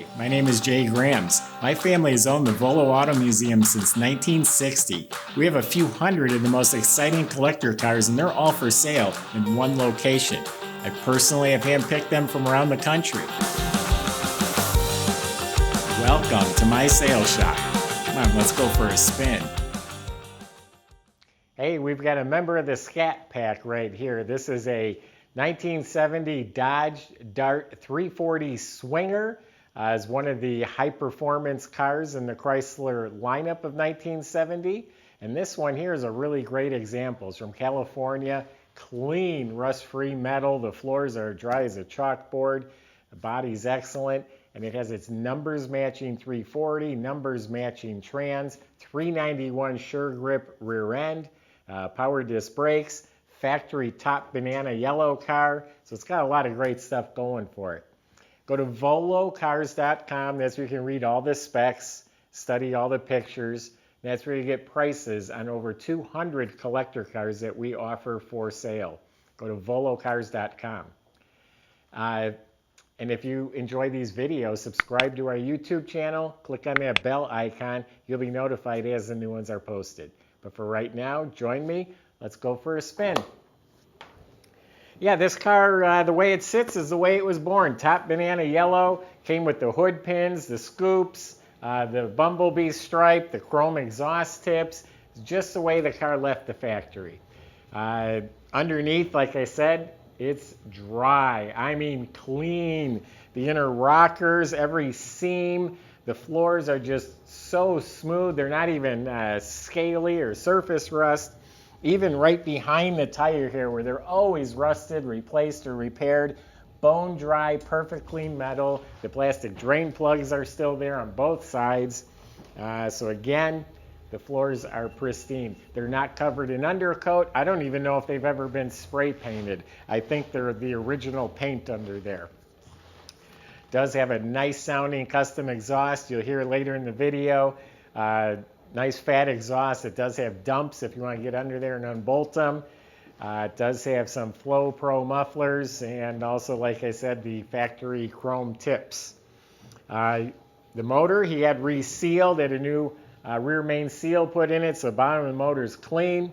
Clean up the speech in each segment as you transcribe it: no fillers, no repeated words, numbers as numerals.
Hi, my name is Jay Grams. My family has owned the Volo Auto Museum since 1960. We have a few hundred of the most exciting collector cars, and they're all for sale in one location. I personally have handpicked them from around the country. Welcome to my sales shop. Come on, let's go for a spin. Hey, we've got a member of the Scat Pack right here. This is a 1970 Dodge Dart 340 Swinger. It's one of the high-performance cars in the Chrysler lineup of 1970. And this one here is a really great example. It's from California. Clean, rust-free metal. The floors are dry as a chalkboard. The body's excellent. And it has its numbers matching 340, numbers matching trans, 391 sure grip rear end, power disc brakes, factory top banana yellow car. So it's got a lot of great stuff going for it. Go to volocars.com. That's where you can read all the specs, study all the pictures. That's where you get prices on over 200 collector cars that we offer for sale. Go to volocars.com. And if you enjoy these videos, subscribe to our YouTube channel, click on that bell icon. You'll be notified as the new ones are posted. But for right now, join me. Let's go for a spin. Yeah, this car, the way it sits is the way it was born. Top banana yellow, came with the hood pins, the scoops, the bumblebee stripe, the chrome exhaust tips. It's just the way the car left the factory. Underneath, like I said, it's dry. I mean clean. The inner rockers, every seam, the floors are just so smooth. They're not even scaly or surface rust. Even right behind the tire here where they're always rusted, replaced, or repaired. Bone dry, perfect clean metal. The plastic drain plugs are still there on both sides. So again, the floors are pristine. They're not covered in undercoat. I don't even know if they've ever been spray painted. I think they're the original paint under there. Does have a nice sounding custom exhaust. You'll hear later in the video. Nice fat exhaust. It does have dumps if you want to get under there and unbolt them. It does have some Flow Pro mufflers and also, like I said, the factory chrome tips. The motor he had resealed, had a new rear main seal put in it, so the bottom of the motor is clean.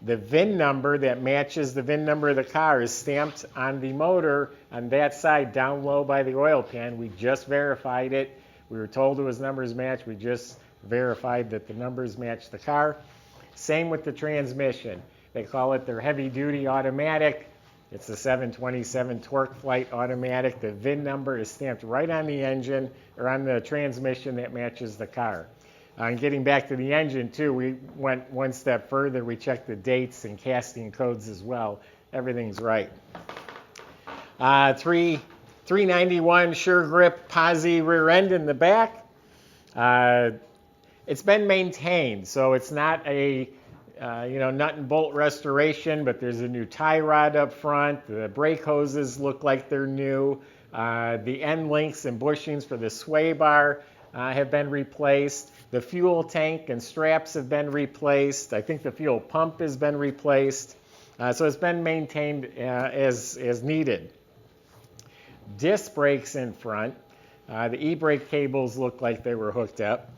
The VIN number that matches the VIN number of the car is stamped on the motor on that side down low by the oil pan. We just verified it. We were told it was numbers matched. We just verified that the numbers match the car. Same with the transmission. They call it their heavy duty automatic. It's the 727 torque flight automatic. The VIN number is stamped right on the engine or on the transmission that matches the car. And getting back to the engine too, we went one step further. We checked the dates and casting codes as well. Everything's right. 391 sure grip posi rear end in the back. It's been maintained, so it's not a nut and bolt restoration, but there's a new tie rod up front. The brake hoses look like they're new. The end links and bushings for the sway bar have been replaced. The fuel tank and straps have been replaced. I think the fuel pump has been replaced. So it's been maintained as needed. Disc brakes in front. The e-brake cables look like they were hooked up.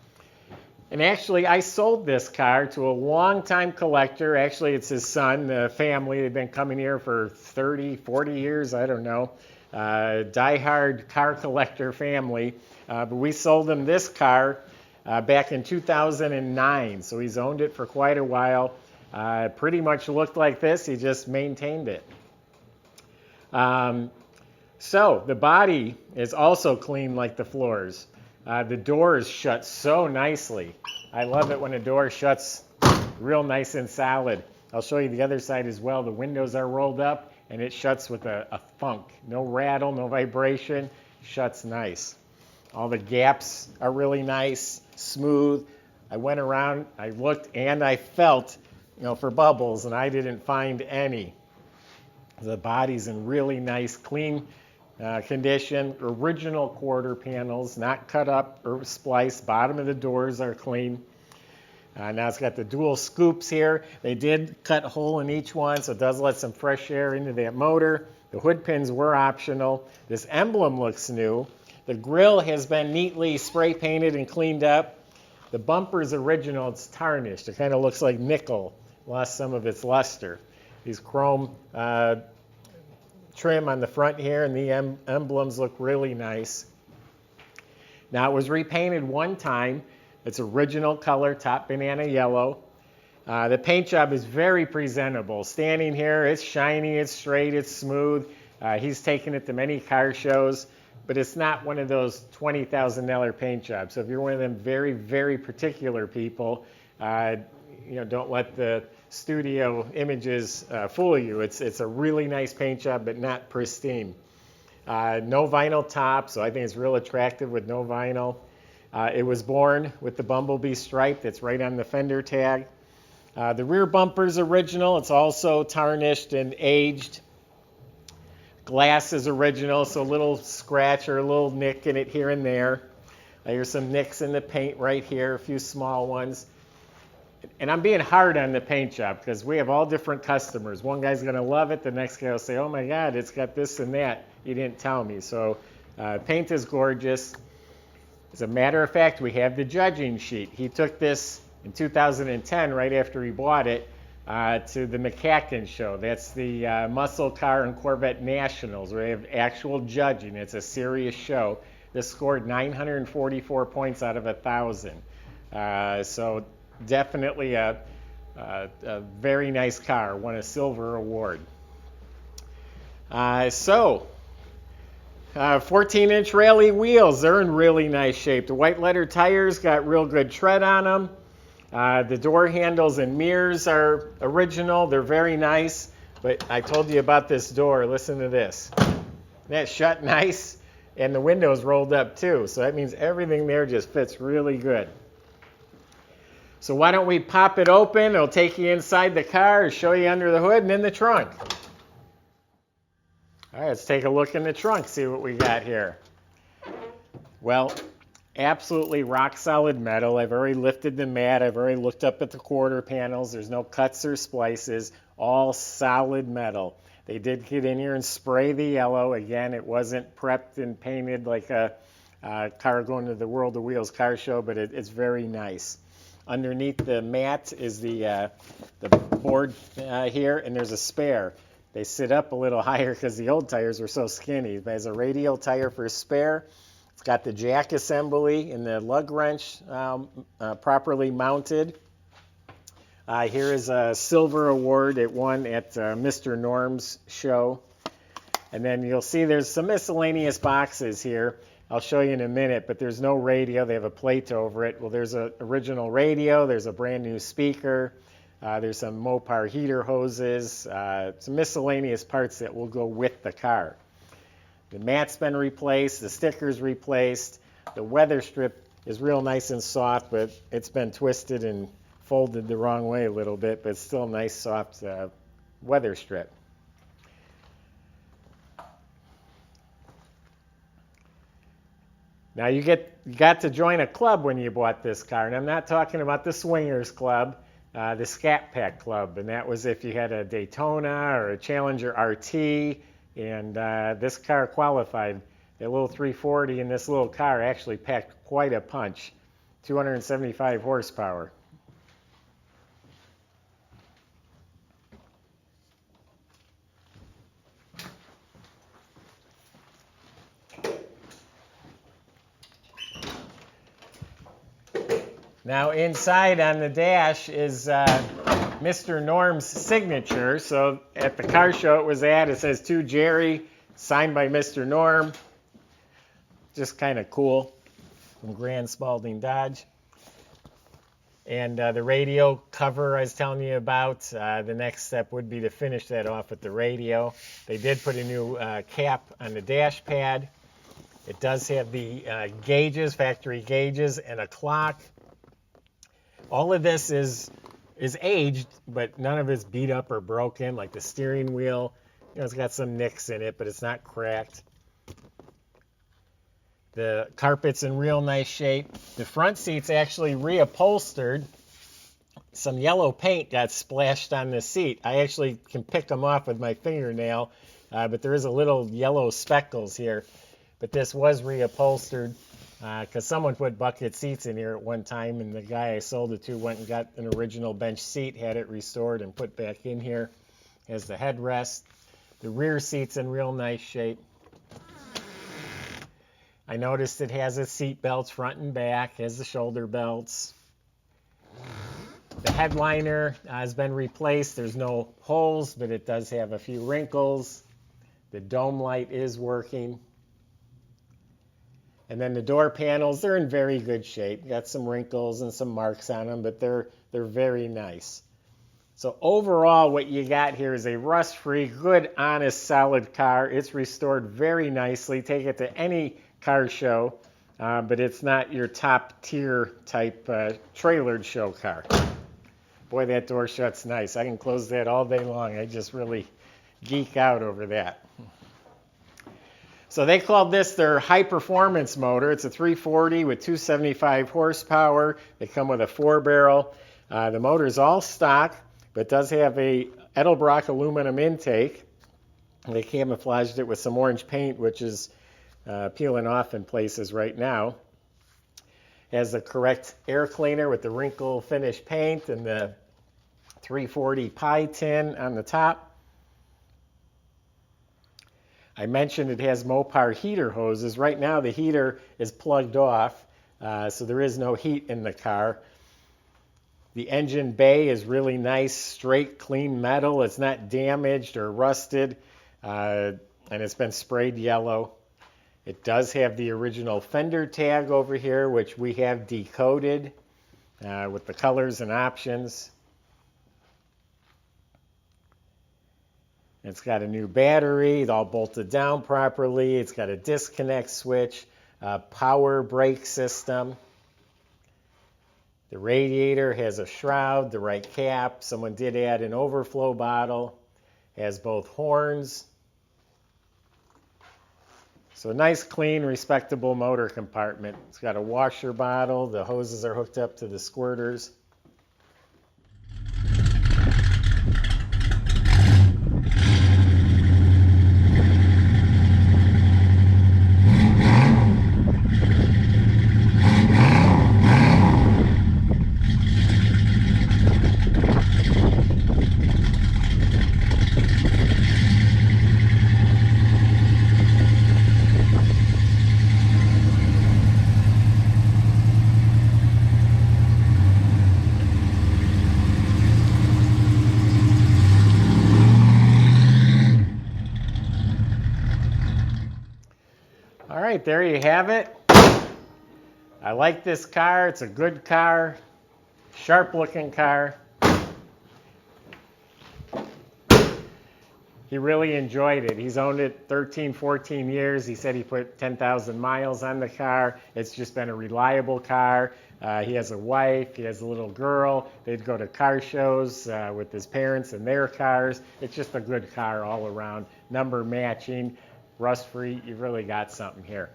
And actually, I sold this car to a longtime collector. Actually, it's his son, the family. They've been coming here for 30, 40 years, I don't know. Die-hard car collector family. But we sold him this car back in 2009. So he's owned it for quite a while. Pretty much looked like this. He just maintained it. So the body is also clean like the floors. The doors shut so nicely. I love it when a door shuts real nice and solid. I'll show you the other side as well. The windows are rolled up and it shuts with a thunk. No rattle, no vibration. Shuts nice. All the gaps are really nice, smooth. I went around, I looked, and I felt, for bubbles, and I didn't find any. The body's in really nice, clean condition. Original quarter panels, not cut up or spliced. Bottom of the doors are clean. Now it's got the dual scoops here. They did cut a hole in each one, so it does let some fresh air into that motor. The hood pins were optional. This emblem looks new. The grill has been neatly spray painted and cleaned up. The bumper's original, it's tarnished. It kind of looks like nickel, lost some of its luster. These chrome trim on the front here, and the emblems look really nice. Now, it was repainted one time. It's original color, top banana yellow. The paint job is very presentable. Standing here, it's shiny, it's straight, it's smooth. He's taken it to many car shows, but it's not one of those $20,000 paint jobs. So if you're one of them very, very particular people, don't let the studio images fool you. It's a really nice paint job, but not pristine. No vinyl top, so I think it's real attractive with no vinyl. It was born with the Bumblebee stripe that's right on the fender tag. The rear bumper's original. It's also tarnished and aged. Glass is original, so a little scratch or a little nick in it here and there. Here's some nicks in the paint right here, a few small ones. And I'm being hard on the paint job because we have all different customers. One guy's going to love it. The next guy will say, oh my God, it's got this and that. You didn't tell me. So paint is gorgeous. As a matter of fact, we have the judging sheet. He took this in 2010, right after he bought it, to the McCacken show. That's the Muscle Car and Corvette Nationals, where they have actual judging. It's a serious show. This scored 944 points out of 1,000. So definitely a very nice car. Won a silver award. 14-inch rallye wheels. They're in really nice shape. The white letter tires got real good tread on them. The door handles and mirrors are original. They're very nice. But I told you about this door. Listen to this. That's shut nice, and the window's rolled up too. So that means everything there just fits really good. So why don't we pop it open? It'll take you inside the car, show you under the hood and in the trunk. All right, let's take a look in the trunk, see what we got here. Well, absolutely rock solid metal. I've already lifted the mat. I've already looked up at the quarter panels. There's no cuts or splices, all solid metal. They did get in here and spray the yellow. Again, it wasn't prepped and painted like a car going to the World of Wheels car show, but it's very nice. Underneath the mat is the board here, and there's a spare. They sit up a little higher because the old tires were so skinny. It has a radial tire for a spare. It's got the jack assembly and the lug wrench properly mounted. Here is a silver award it won at Mr. Norm's show. And then you'll see there's some miscellaneous boxes here. I'll show you in a minute, but there's no radio. They have a plate over it. Well, there's an original radio. There's a brand new speaker. There's some Mopar heater hoses, some miscellaneous parts that will go with the car. The mat's been replaced, the sticker's replaced. The weather strip is real nice and soft, but it's been twisted and folded the wrong way a little bit, but it's still a nice soft weather strip. Now you got to join a club when you bought this car, and I'm not talking about the Swingers Club. The Scat Pack Club, and that was if you had a Daytona or a Challenger RT, and this car qualified. The little 340 in this little car actually packed quite a punch, 275 horsepower. Now inside on the dash is Mr. Norm's signature. So at the car show it was at, it says to Jerry, signed by Mr. Norm. Just kind of cool from Grand Spalding Dodge. And the radio cover I was telling you about, the next step would be to finish that off with the radio. They did put a new cap on the dash pad. It does have the gauges, factory gauges, and a clock. All of this is aged, but none of it's beat up or broken, like the steering wheel. It's got some nicks in it, but it's not cracked. The carpet's in real nice shape. The front seat's actually reupholstered. Some yellow paint got splashed on the seat. I actually can pick them off with my fingernail, but there is a little yellow speckles here. but this was reupholstered because someone put bucket seats in here at one time, and the guy I sold it to went and got an original bench seat, had it restored and put back in here. Has the headrest. The rear seat's in real nice shape. I noticed it has its seat belts front and back, has the shoulder belts. The headliner has been replaced. There's no holes, but it does have a few wrinkles. The dome light is working. And then the door panels, they're in very good shape. Got some wrinkles and some marks on them, but they're very nice. So overall, what you got here is a rust-free, good, honest, solid car. It's restored very nicely. Take it to any car show, but it's not your top-tier type trailered show car. Boy, that door shut's nice. I can close that all day long. I just really geek out over that. So they called this their high-performance motor. It's a 340 with 275 horsepower. They come with a 4-barrel. The motor is all stock, but does have a Edelbrock aluminum intake. They camouflaged it with some orange paint, which is peeling off in places right now. Has the correct air cleaner with the wrinkle finish paint and the 340 pie tin on the top. I mentioned it has Mopar heater hoses. Right now the heater is plugged off, so there is no heat in the car. The engine bay is really nice, straight, clean metal. It's not damaged or rusted, and it's been sprayed yellow. It does have the original fender tag over here, which we have decoded with the colors and options. It's got a new battery, it's all bolted down properly. It's got a disconnect switch, power brake system. The radiator has a shroud, the right cap. Someone did add an overflow bottle. Has both horns. So a nice, clean, respectable motor compartment. It's got a washer bottle. The hoses are hooked up to the squirters. All right, there you have it. I like this car. It's a good car, sharp looking car. He really enjoyed it. He's owned it 13, 14 years. He said he put 10,000 miles on the car. It's just been a reliable car. He has a wife. He has a little girl. They'd go to car shows with his parents and their cars. It's just a good car all around. Number matching, rust-free. You've really got something here.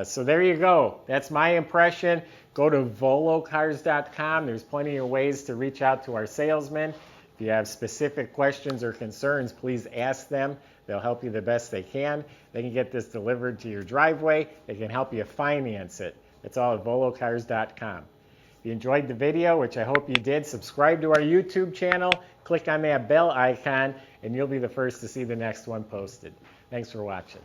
So there you go. That's my impression. Go to volocars.com. There's plenty of ways to reach out to our salesmen. If you have specific questions or concerns, please ask them. They'll help you the best they can. They can get this delivered to your driveway. They can help you finance it. It's all at volocars.com. If you enjoyed the video, which I hope you did, subscribe to our YouTube channel. Click on that bell icon, and you'll be the first to see the next one posted. Thanks for watching.